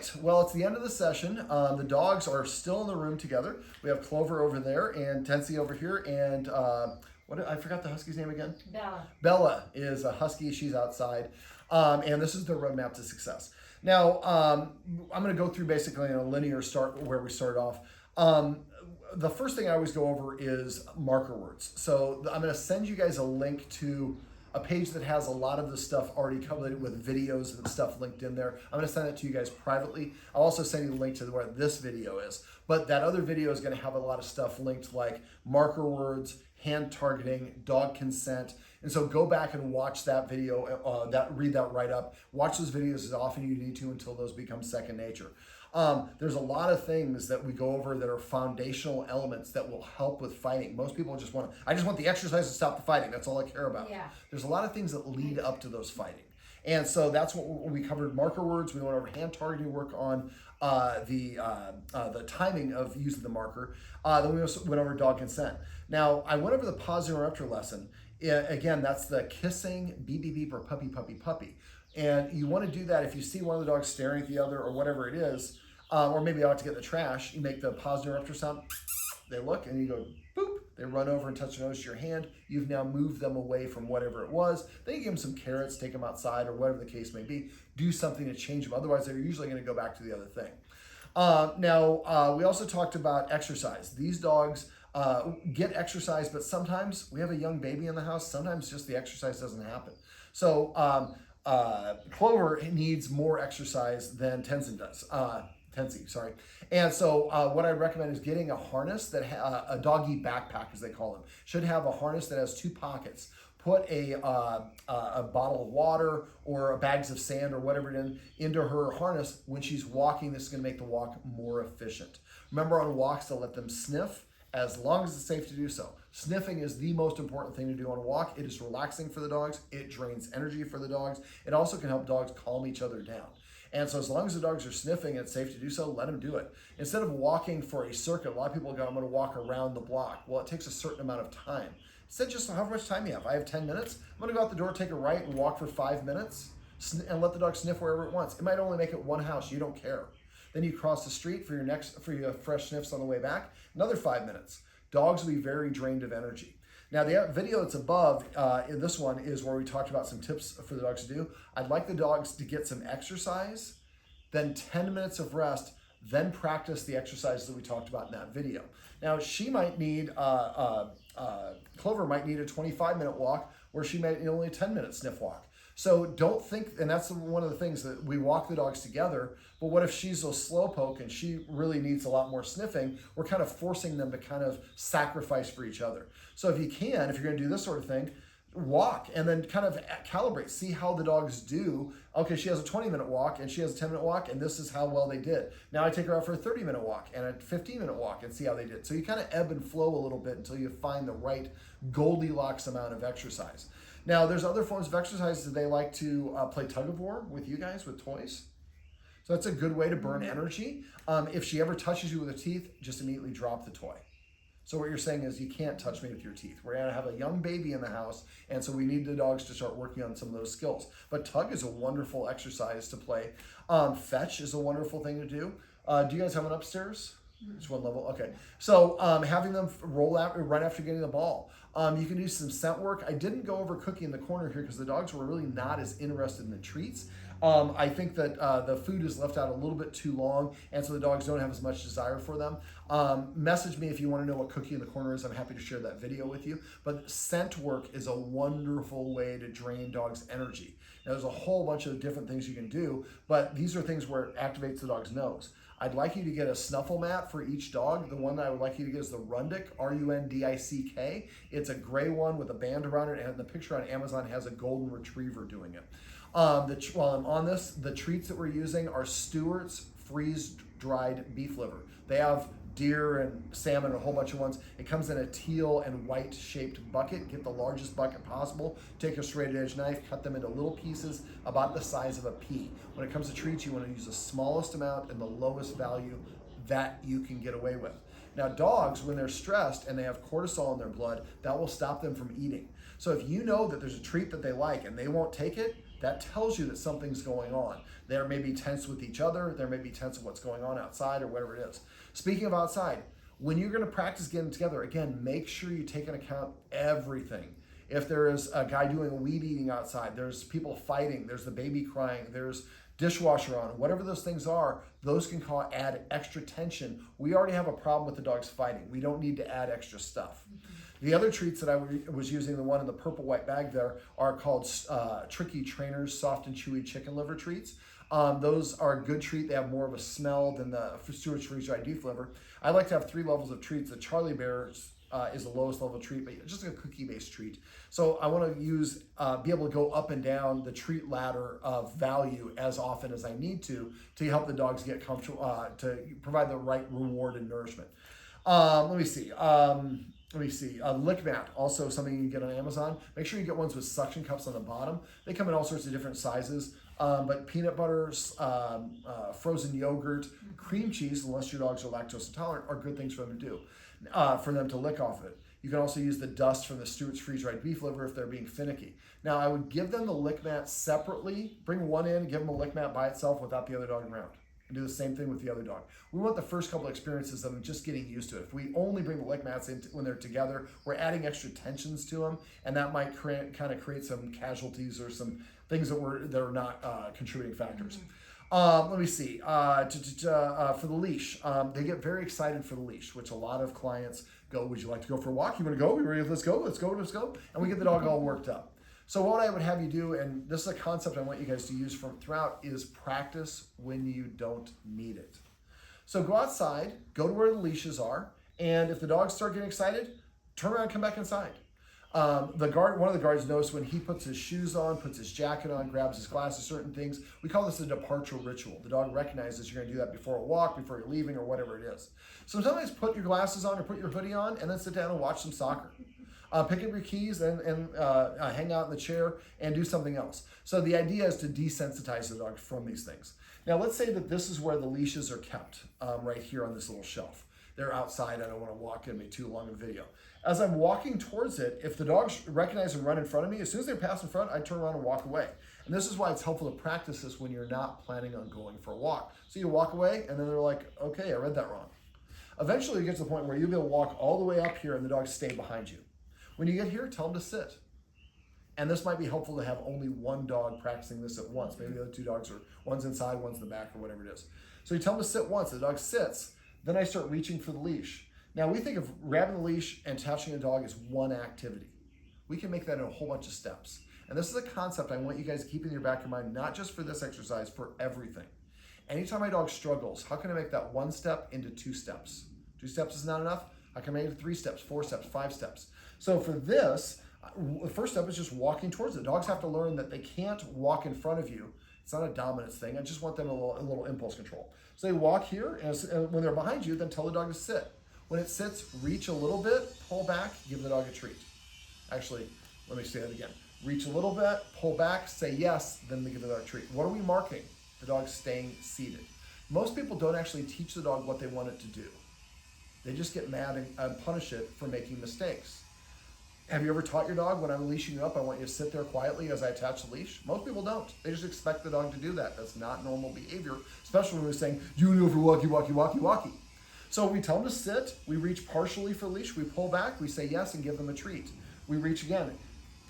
right, well, it's the end of the session. The dogs are still in the room together. We have Clover over there and Tansy over here, and I forgot the husky's name again? Bella. Bella is a husky. She's outside, and this is the roadmap to success. Now, I'm going to go through basically in a linear start where we started off. The first thing I always go over is marker words. So I'm going to send you guys a link to a page that has a lot of the stuff already covered with videos and stuff linked in there. I'm going to send it to you guys privately. I'll also send you a link to where this video is. But that other video is going to have a lot of stuff linked like marker words, hand targeting, dog consent. And so go back and watch that video, read that right up. Watch those videos as often as you need to until those become second nature. There's a lot of things that we go over that are foundational elements that will help with fighting. Most people just I just want the exercise to stop the fighting. That's all I care about. Yeah. There's a lot of things that lead up to those fighting. And so that's what we covered: marker words. We went over hand targeting, work on the timing of using the marker. Then we also went over dog consent. Now, I went over the pause interrupter lesson. Again, that's the kissing, beep, beep, beep, or puppy, puppy, puppy. And you want to do that if you see one of the dogs staring at the other or whatever it is, or maybe out to get the trash, you make the pause interrupter sound. They look and you go, boop. They run over and touch the nose to your hand. You've now moved them away from whatever it was. Then you give them some carrots, take them outside, or whatever the case may be. Do something to change them. Otherwise, they're usually going to go back to the other thing. Now, we also talked about exercise. These dogs get exercise, but sometimes we have a young baby in the house. Sometimes just the exercise doesn't happen. So Clover needs more exercise than Tansy, sorry. And so what I recommend is getting a harness that a doggy backpack, as they call them, should have a harness that has 2 pockets. Put a bottle of water or bags of sand or whatever it is into her harness. When she's walking, this is going to make the walk more efficient. Remember, on walks to let them sniff as long as it's safe to do so. Sniffing is the most important thing to do on a walk. It is relaxing for the dogs. It drains energy for the dogs. It also can help dogs calm each other down. And so as long as the dogs are sniffing and it's safe to do so, let them do it. Instead of walking for a circuit, a lot of people go, I'm going to walk around the block. Well, it takes a certain amount of time. Instead, just however much time you have. I have 10 minutes. I'm going to go out the door, take a right, and walk for 5 minutes, and let the dog sniff wherever it wants. It might only make it one house. You don't care. Then you cross the street for your fresh sniffs on the way back. Another 5 minutes. Dogs will be very drained of energy. Now, the video that's above in this one is where we talked about some tips for the dogs to do. I'd like the dogs to get some exercise, then 10 minutes of rest, then practice the exercises that we talked about in that video. Now, she might need, Clover might need a 25-minute walk, where she might need only a 10-minute sniff walk. So don't think, and that's one of the things that we walk the dogs together, but what if she's a slowpoke and she really needs a lot more sniffing? We're kind of forcing them to kind of sacrifice for each other. So if you can, if you're going to do this sort of thing, walk and then kind of calibrate, see how the dogs do. Okay, she has a 20-minute walk and she has a 10-minute walk, and this is how well they did. Now I take her out for a 30-minute walk and a 15-minute walk and see how they did. So you kind of ebb and flow a little bit until you find the right Goldilocks amount of exercise. Now, there's other forms of exercise that they like to play tug of war with you guys with toys. So that's a good way to burn energy. If she ever touches you with her teeth, just immediately drop the toy. So what you're saying is, you can't touch me with your teeth. We're gonna have a young baby in the house, and so we need the dogs to start working on some of those skills. But tug is a wonderful exercise to play. Fetch is a wonderful thing to do. Do you guys have one upstairs? It's one level, okay. So having them roll out right after getting the ball. You can do some scent work. I didn't go over cookie in the corner here because the dogs were really not as interested in the treats. I think that the food is left out a little bit too long, and so the dogs don't have as much desire for them. Message me if you want to know what cookie in the corner is. I'm happy to share that video with you. But scent work is a wonderful way to drain dogs' energy. Now, there's a whole bunch of different things you can do, but these are things where it activates the dog's nose. I'd like you to get a snuffle mat for each dog. The one that I would like you to get is the Rundick, R-U-N-D-I-C-K. It's a gray one with a band around it, and the picture on Amazon has a golden retriever doing it. While I'm on this, the treats that we're using are Stewart's freeze-dried beef liver. They have deer and salmon and a whole bunch of ones. It comes in a teal and white shaped bucket. Get the largest bucket possible. Take a straight edge knife, cut them into little pieces about the size of a pea. When it comes to treats, you want to use the smallest amount and the lowest value that you can get away with. Now, dogs, when they're stressed and they have cortisol in their blood, that will stop them from eating. So if you know that there's a treat that they like and they won't take it, That tells you that something's going on. There may be tense with each other. There may be tense with what's going on outside or whatever it is. Speaking of outside, when you're going to practice getting together, again, make sure you take into account everything. If there is a guy doing a weed eating outside, there's people fighting, there's the baby crying, there's dishwasher on, whatever those things are, those can add extra tension. We already have a problem with the dogs fighting. We don't need to add extra stuff. The other treats that I was using, the one in the purple white bag there, are called Tricky Trainers Soft and Chewy Chicken Liver Treats. Those are a good treat. They have more of a smell than the Stewart's freeze-dried beef liver. I like to have 3 levels of treats. The Charlie Bear's is the lowest level treat, but just a cookie-based treat. So I want to be able to go up and down the treat ladder of value as often as I need to help the dogs get comfortable, to provide the right reward and nourishment. Let me see. Lick mat, also something you can get on Amazon. Make sure you get ones with suction cups on the bottom. They come in all sorts of different sizes, but peanut butters, frozen yogurt, cream cheese, unless your dogs are lactose intolerant, are good things for them to do, for them to lick off of it. You can also use the dust from the Stewart's freeze-dried beef liver if they're being finicky. Now, I would give them the lick mat separately. Bring one in, give them a lick mat by itself without the other dog around. And do the same thing with the other dog. We want the first couple experiences of them just getting used to it. If we only bring the lick mats in when they're together, we're adding extra tensions to them, and that might create some casualties or some things that are not contributing factors. Let me see. For the leash, they get very excited for the leash, which a lot of clients go, would you like to go for a walk? You want to go? You ready? Let's go. And we get the dog all worked up. So what I would have you do, and this is a concept I want you guys to use throughout, is practice when you don't need it. So go outside, go to where the leashes are, and if the dogs start getting excited, turn around and come back inside. One of the guards knows when he puts his shoes on, puts his jacket on, grabs his glasses, certain things. We call this a departure ritual. The dog recognizes you're going to do that before a walk, before you're leaving, or whatever it is. So sometimes put your glasses on or put your hoodie on and then sit down and watch some soccer. Pick up your keys and hang out in the chair and do something else. So the idea is to desensitize the dog from these things. Now let's say that this is where the leashes are kept, right here on this little shelf. They're outside. I don't want to walk in, be too long a video. As I'm walking towards it, if the dogs recognize and run in front of me, as soon as they pass in front, I turn around and walk away. And this is why it's helpful to practice this when you're not planning on going for a walk. So you walk away and then they're like, okay, I read that wrong. Eventually you get to the point where you'll be able to walk all the way up here and the dogs stay behind you. When you get here, tell them to sit. And this might be helpful to have only one dog practicing this at once. Maybe the other 2 dogs one's inside, one's in the back, or whatever it is. So you tell them to sit once. The dog sits. Then I start reaching for the leash. Now we think of grabbing the leash and touching a dog as one activity. We can make that in a whole bunch of steps. And this is a concept I want you guys to keep in your back of your mind, not just for this exercise, for everything. Anytime my dog struggles, how can I make that 1 step into 2 steps? 2 steps is not enough. How can I make it 3 steps, 4 steps, 5 steps? So for this, the first step is just walking towards it. Dogs have to learn that they can't walk in front of you. It's not a dominance thing. I just want them a little impulse control. So they walk here, and when they're behind you, then tell the dog to sit. When it sits, reach a little bit, pull back, give the dog a treat. Actually, let me say that again. Reach a little bit, pull back, say yes, then give the dog a treat. What are we marking? The dog staying seated. Most people don't actually teach the dog what they want it to do. They just get mad and punish it for making mistakes. Have you ever taught your dog, when I'm leashing you up, I want you to sit there quietly as I attach the leash? Most people don't. They just expect the dog to do that. That's not normal behavior, especially when we're saying, you know, for walkie. So we tell them to sit, we reach partially for the leash, we pull back, we say yes and give them a treat. We reach again,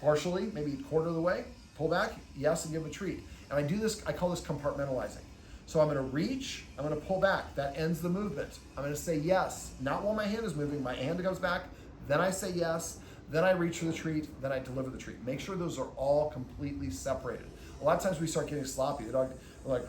partially, maybe a quarter of the way, pull back, yes, and give them a treat. And I do this, I call this compartmentalizing. So I'm gonna reach, I'm gonna pull back, that ends the movement. I'm gonna say yes, not while my hand is moving, my hand goes back, then I say yes, then I reach for the treat, then I deliver the treat. Make sure those are all completely separated. A lot of times we start getting sloppy. The dog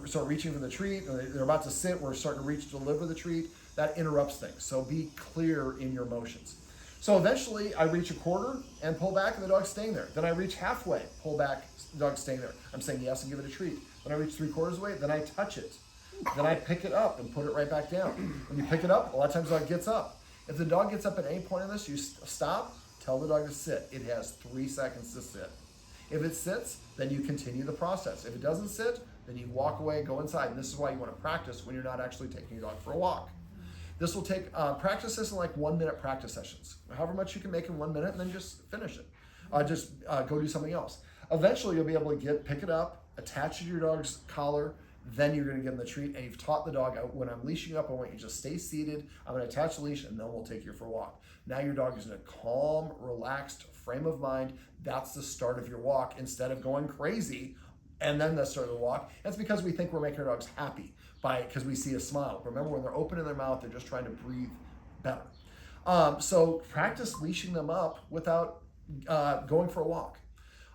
start reaching for the treat, or they're about to sit, we're starting to reach to deliver the treat. That interrupts things. So be clear in your motions. So eventually I reach a quarter and pull back and the dog's staying there. Then I reach halfway, pull back, the dog's staying there. I'm saying yes and give it a treat. When I reach 3/4 of the way, then I touch it. Then I pick it up and put it right back down. When you pick it up, a lot of times the dog gets up. If the dog gets up at any point in this, you stop, tell the dog to sit. It has 3 seconds to sit. If it sits, then you continue the process. If it doesn't sit, then you walk away, go inside. And this is why you want to practice when you're not actually taking your dog for a walk. This will take, practice this in like 1-minute practice sessions. However much you can make in 1 minute, and then just finish it. Go do something else. Eventually you'll be able to pick it up, attach it to your dog's collar, then you're going to give them the treat, and you've taught the dog, when I'm leashing up, I want you to just stay seated, I'm going to attach the leash, and then we'll take you for a walk. Now your dog is in a calm, relaxed frame of mind. That's the start of your walk, instead of going crazy and then the start of the walk. That's because we think we're making our dogs happy because we see a smile. Remember, when they're opening their mouth, they're just trying to breathe better. So practice leashing them up without going for a walk.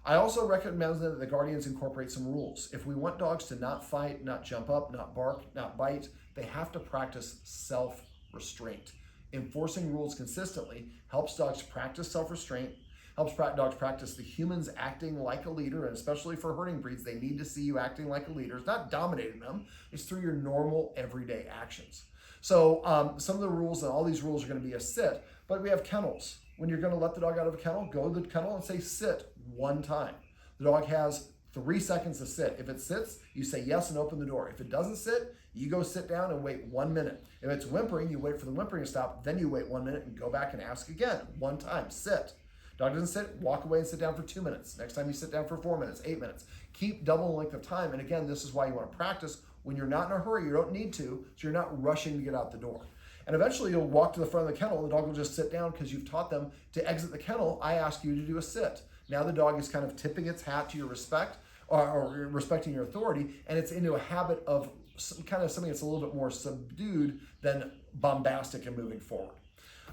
I also recommend that the guardians incorporate some rules. If we want dogs to not fight, not jump up, not bark, not bite, they have to practice self-restraint. Enforcing rules consistently helps dogs practice self-restraint, helps dogs practice the humans acting like a leader, and especially for herding breeds, they need to see you acting like a leader. It's not dominating them, it's through your normal everyday actions. So some of the rules, and all these rules are going to be a sit, but we have kennels. When you're going to let the dog out of a kennel, go to the kennel and say sit one time. The dog has 3 seconds to sit. If it sits, you say yes and open the door. If it doesn't sit, you go sit down and wait 1 minute. If it's whimpering, you wait for the whimpering to stop, then you wait 1 minute and go back and ask again. One time, sit. Dog doesn't sit, walk away and sit down for 2 minutes. Next time you sit down for 4 minutes, 8 minutes. Keep double the length of time. And again, this is why you want to practice when you're not in a hurry. You don't need to, so you're not rushing to get out the door. And eventually you'll walk to the front of the kennel and the dog will just sit down because you've taught them to exit the kennel. I ask you to do a sit. Now the dog is kind of tipping its hat to your respect or respecting your authority, and it's into a habit of something that's a little bit more subdued than bombastic and moving forward.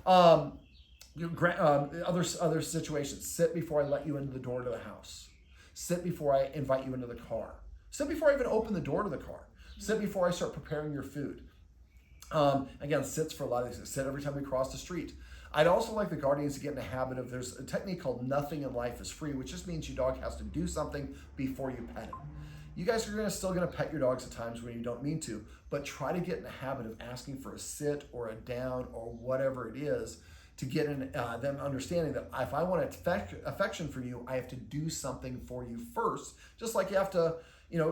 Other situations: sit before I let you into the door to the house. Sit before I invite you into the car. Sit before I even open the door to the car. Sit before I start preparing your food. Again, sits for a lot of these. Sit every time we cross the street. I'd also like the guardians to get in the habit of, there's a technique called nothing in life is free, which just means your dog has to do something before you pet it. You guys are still going to pet your dogs at times when you don't mean to, but try to get in the habit of asking for a sit or a down or whatever it is to get in them understanding that if I want affection from you, I have to do something for you first. Just like you have to,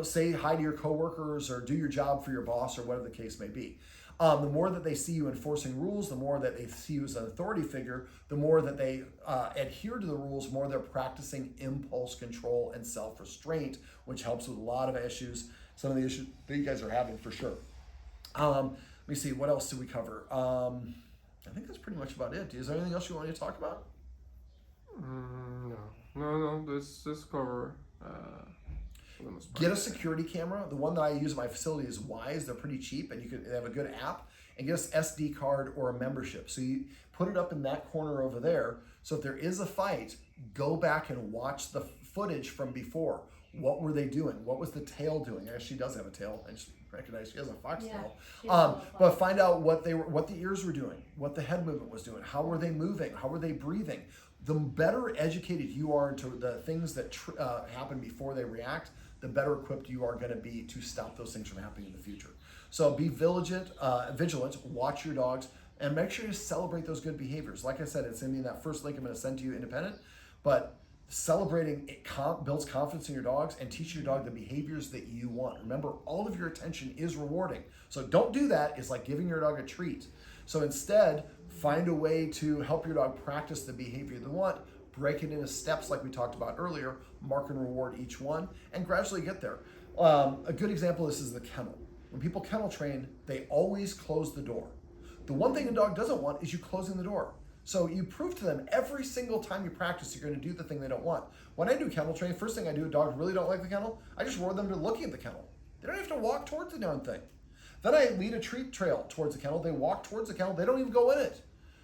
say hi to your coworkers or do your job for your boss or whatever the case may be. The more that they see you enforcing rules, the more that they see you as an authority figure, the more that they adhere to the rules, the more they're practicing impulse control and self-restraint, which helps with a lot of issues, some of the issues that you guys are having for sure. Let me see, what else did we cover? I think that's pretty much about it. Is there anything else you want me to talk about? No, this cover. Get a security camera. The one that I use in my facility is Wise. They're pretty cheap, and they have a good app. And get us SD card or a membership. So you put it up in that corner over there. So if there is a fight, go back and watch the footage from before. What were they doing? What was the tail doing? She does have a tail. I just recognize she has a fox tail. But find out what the ears were doing, what the head movement was doing. How were they moving? How were they breathing? The better educated you are into the things that happen before they react, the better equipped you are going to be to stop those things from happening in the future. So be vigilant, watch your dogs, and make sure you celebrate those good behaviors. Like I said, it's in that first link I'm going to send to you independent, but celebrating it builds confidence in your dogs and teach your dog the behaviors that you want. Remember, all of your attention is rewarding. So don't do that. It's like giving your dog a treat. So instead, find a way to help your dog practice the behavior they want. Break it into steps like we talked about earlier, mark and reward each one, and gradually get there. A good example of this is the kennel. When people kennel train, they always close the door. The one thing a dog doesn't want is you closing the door. So you prove to them every single time you practice, you're going to do the thing they don't want. When I do kennel training, first thing I do, dogs really don't like the kennel, I just reward them to looking at the kennel. They don't have to walk towards the darn thing. Then I lead a treat trail towards the kennel. They walk towards the kennel. They don't even go in it.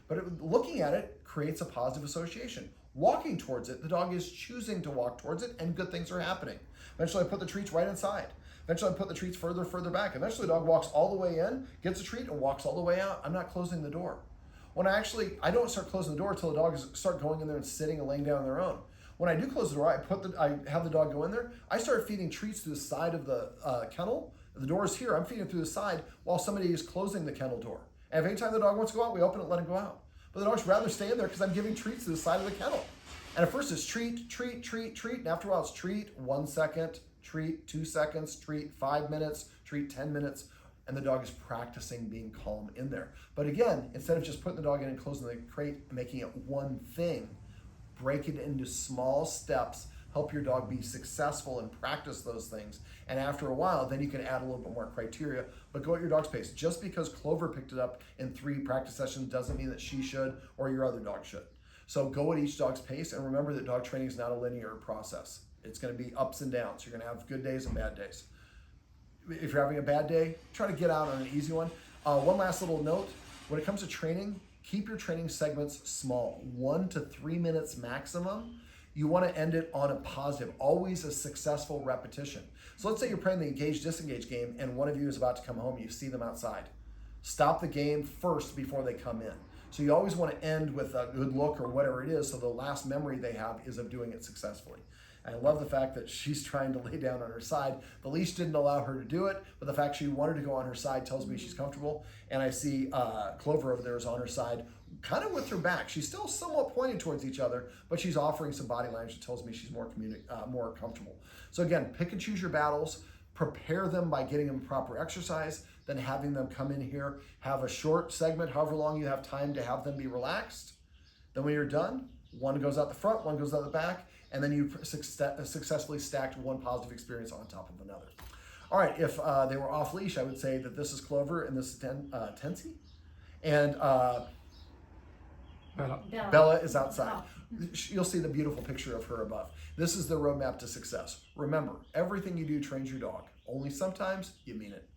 But looking at it creates a positive association. Walking towards it, the dog is choosing to walk towards it, and good things are happening. Eventually, I put the treats right inside. Eventually, I put the treats further back. Eventually, the dog walks all the way in, gets a treat, and walks all the way out. I'm not closing the door. I don't start closing the door until the dogs start going in there and sitting and laying down on their own. When I do close the door, I have the dog go in there. I start feeding treats through the side of the kennel. The door is here. I'm feeding through the side while somebody is closing the kennel door. And if anytime the dog wants to go out, we open it and let him go out. But the dog's rather stay in there because I'm giving treats to the side of the kennel. And at first it's treat, treat, treat, treat. And after a while it's treat, 1 second, treat, 2 seconds, treat, 5 minutes, treat, 10 minutes. And the dog is practicing being calm in there. But again, instead of just putting the dog in and closing the crate, making it one thing, break it into small steps help your dog be successful and practice those things. And after a while, then you can add a little bit more criteria, but go at your dog's pace. Just because Clover picked it up in 3 practice sessions doesn't mean that she should or your other dog should. So go at each dog's pace, and remember that dog training is not a linear process. It's going to be ups and downs. You're going to have good days and bad days. If you're having a bad day, try to get out on an easy one. One last little note, when it comes to training, keep your training segments small, 1 to 3 minutes maximum. You want to end it on a positive, always a successful repetition. So let's say you're playing the engage-disengage game and one of you is about to come home, you see them outside. Stop the game first before they come in. So you always want to end with a good look or whatever it is, so the last memory they have is of doing it successfully. And I love the fact that she's trying to lay down on her side. The leash didn't allow her to do it, but the fact she wanted to go on her side tells me she's comfortable. And I see Clover over there is on her side, kind of with her back. She's still somewhat pointed towards each other, but she's offering some body language that tells me she's more comfortable. So again, pick and choose your battles. Prepare them by getting them proper exercise, then having them come in here, have a short segment, however long you have time to have them be relaxed. Then when you're done, one goes out the front, one goes out the back, and then you successfully stacked one positive experience on top of another. All right, if they were off leash, I would say that this is Clover and this is Tansy. And Bella is outside. You'll see the beautiful picture of her above. This is the roadmap to success. Remember, everything you do trains your dog. Only sometimes you mean it.